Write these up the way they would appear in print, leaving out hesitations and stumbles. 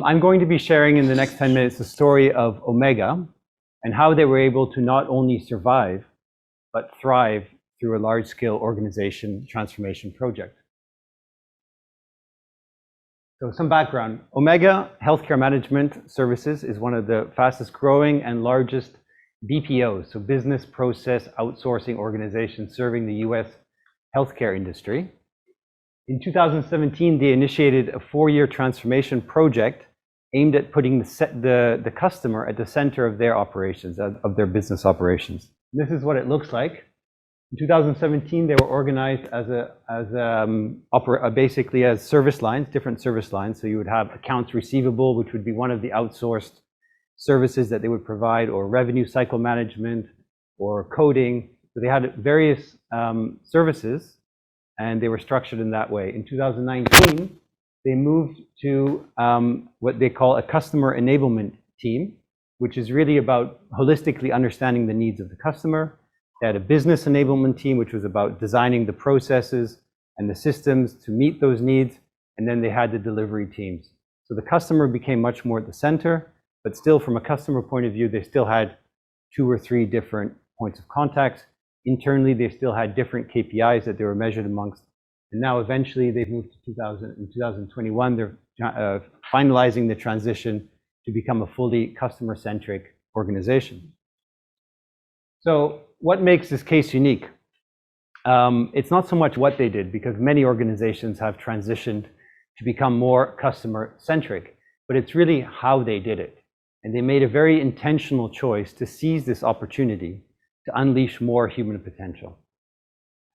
I'm going to be sharing in the next 10 minutes the story of Omega and how they were able to not only survive, but thrive through a large-scale organization transformation project. So some background. Omega Healthcare Management Services is one of the fastest growing and largest BPOs, so business process outsourcing organizations serving the US healthcare industry. In 2017, they initiated a 4-year transformation project aimed at putting the customer at the center of their operations, of their business operations. This is what it looks like. In 2017, they were organized basically as service lines, different service lines. So you would have accounts receivable, which would be one of the outsourced services that they would provide, or revenue cycle management, or coding. So they had various services, and they were structured in that way. In 2019, they moved to what they call a customer enablement team, which is really about holistically understanding the needs of the customer. They had a business enablement team, which was about designing the processes and the systems to meet those needs. And then they had the delivery teams. So the customer became much more at the center, but still from a customer point of view, they still had 2 or 3 different points of contact. Internally, they still had different KPIs that they were measured amongst. And now eventually they've moved to 2021, they're finalizing the transition to become a fully customer-centric organization. So what makes this case unique? It's not so much what they did, because many organizations have transitioned to become more customer-centric, but it's really how they did it. And they made a very intentional choice to seize this opportunity to unleash more human potential.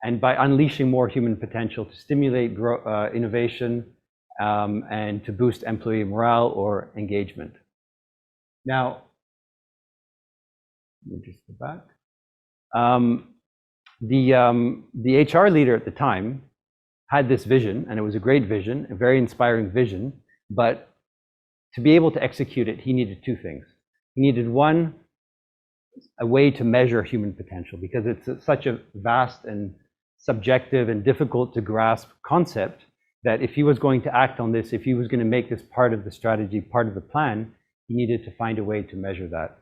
And by unleashing more human potential, to stimulate innovation and to boost employee morale or engagement. Now, let me just go back. The HR leader at the time had this vision, and it was a great vision, a very inspiring vision, but to be able to execute it, he needed 2 things. He needed, one, a way to measure human potential, because it's such a vast and subjective and difficult to grasp concept that if he was going to act on this, if he was going to make this part of the strategy, part of the plan, he needed to find a way to measure that.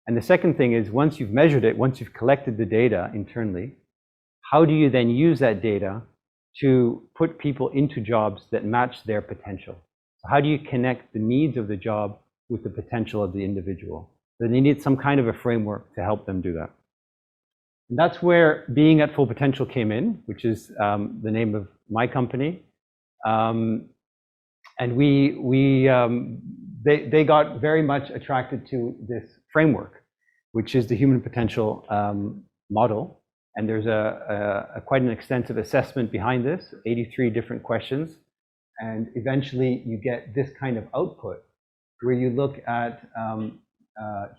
And the second thing is, once you've measured it, once you've collected the data internally, how do you then use that data to put people into jobs that match their potential? So how do you connect the needs of the job with the potential of the individual? So they need some kind of a framework to help them do that. And that's where Being at Full Potential came in, which is the name of my company. And they got very much attracted to this framework, which is the human potential model. And there's quite an extensive assessment behind this, 83 different questions. And eventually you get this kind of output where you look at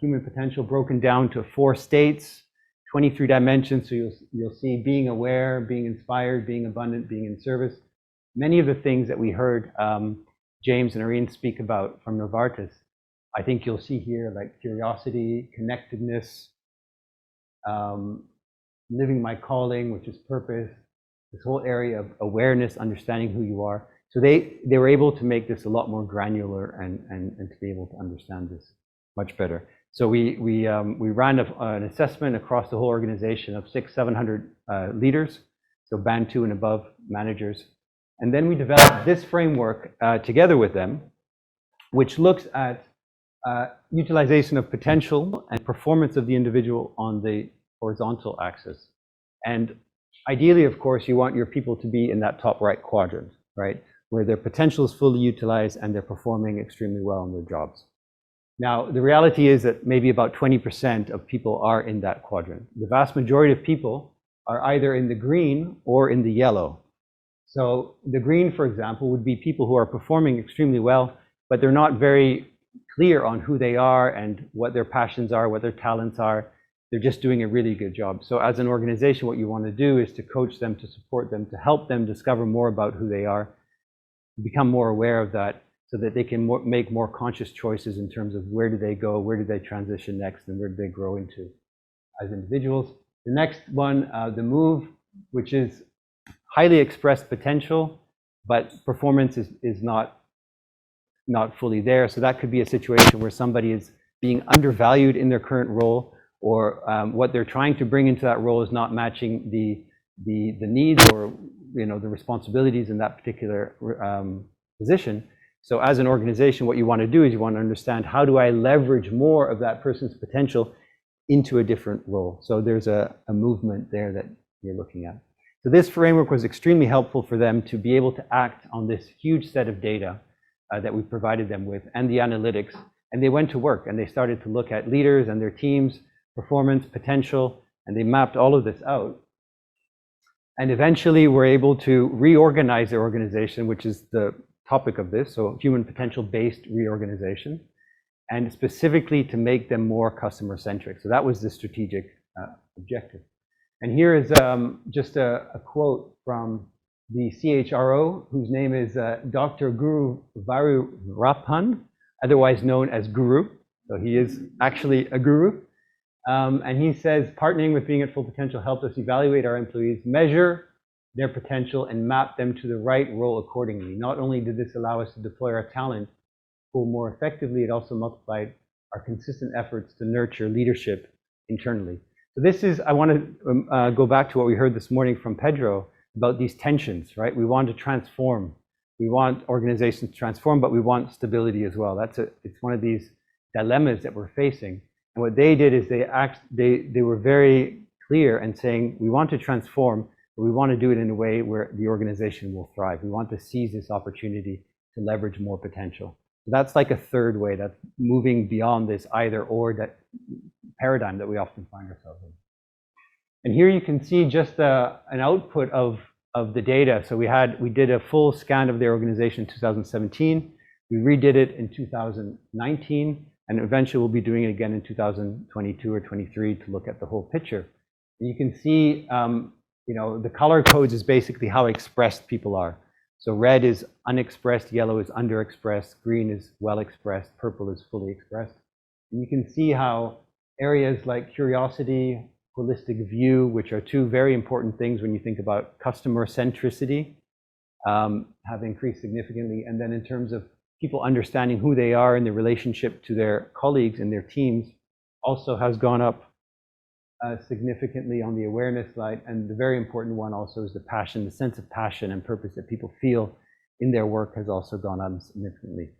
human potential broken down to 4 states, 23 dimensions. So you'll see being aware, being inspired, being abundant, being in service. Many of the things that we heard James and Irene speak about from Novartis, I think you'll see here, like curiosity, connectedness, living my calling, which is purpose, this whole area of awareness, understanding who you are. So they were able to make this a lot more granular and to be able to understand this much better. So we ran an assessment across the whole organization of 600-700 leaders, so band 2 and above managers. And then we developed this framework together with them, which looks at utilization of potential and performance of the individual on the horizontal axis. And ideally, of course, you want your people to be in that top right quadrant, right, where their potential is fully utilized and they're performing extremely well in their jobs. Now, the reality is that maybe about 20% of people are in that quadrant. The vast majority of people are either in the green or in the yellow. So the green, for example, would be people who are performing extremely well, but they're not very clear on who they are and what their passions are, what their talents are. They're just doing a really good job. So as an organization, what you want to do is to coach them, to support them, to help them discover more about who they are, become more aware of that, so that they can make more conscious choices in terms of where do they go, where do they transition next, and where do they grow into as individuals. The next one, the move, which is highly expressed potential, but performance is not not fully there. So that could be a situation where somebody is being undervalued in their current role, or what they're trying to bring into that role is not matching the needs or the responsibilities in that particular position. So as an organization, what you want to do is you want to understand, how do I leverage more of that person's potential into a different role? So there's a movement there that you're looking at. So this framework was extremely helpful for them to be able to act on this huge set of data that we provided them with, and the analytics. And they went to work and they started to look at leaders and their teams, performance, potential, and they mapped all of this out. And eventually were able to reorganize their organization, which is the topic of this, so human potential-based reorganization, and specifically to make them more customer-centric. So that was the strategic objective. And here is just a quote from the CHRO, whose name is Dr. Guru Varurapan, otherwise known as Guru. So he is actually a guru. And he says, partnering with Being at Full Potential helped us evaluate our employees, measure their potential, and map them to the right role accordingly. Not only did this allow us to deploy our talent pool more effectively, it also multiplied our consistent efforts to nurture leadership internally. So this is, I want to go back to what we heard this morning from Pedro about these tensions, right? We want to transform. We want organizations to transform, but we want stability as well. It's one of these dilemmas that we're facing. And what they did is they were very clear in saying, we want to transform, but we want to do it in a way where the organization will thrive. We want to seize this opportunity to leverage more potential. So that's like a third way, that's moving beyond this either or that paradigm that we often find ourselves in. And here you can see just an output of the data. So we did a full scan of the organization in 2017. We redid it in 2019, and eventually we'll be doing it again in 2022 or 23 to look at the whole picture. And you can see, the color codes is basically how expressed people are. So red is unexpressed, yellow is underexpressed, green is well expressed, purple is fully expressed. And you can see how areas like curiosity, holistic view, which are two very important things when you think about customer centricity, have increased significantly. And then in terms of people understanding who they are in their relationship to their colleagues and their teams, also has gone up significantly on the awareness side. And the very important one also is the passion, the sense of passion and purpose that people feel in their work has also gone up significantly.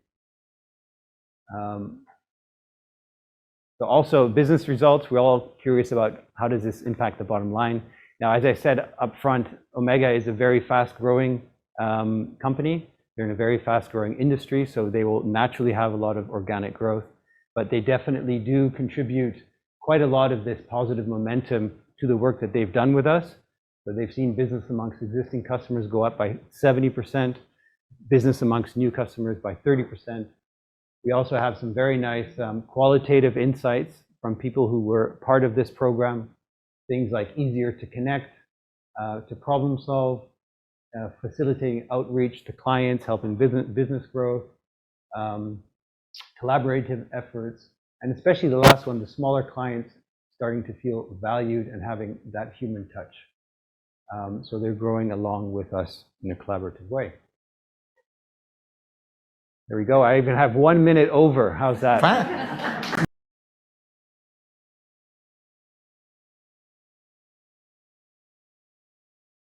So also business results, we're all curious about how does this impact the bottom line. Now, as I said up front, Omega is a very fast-growing company. They're in a very fast-growing industry, so they will naturally have a lot of organic growth, but they definitely do contribute quite a lot of this positive momentum to the work that they've done with us. So they've seen business amongst existing customers go up by 70%, business amongst new customers by 30%. We also have some very nice qualitative insights from people who were part of this program, things like easier to connect, to problem solve, facilitating outreach to clients, helping business growth, collaborative efforts, and especially the last one, the smaller clients starting to feel valued and having that human touch. So they're growing along with us in a collaborative way. There we go. I even have 1 minute over. How's that?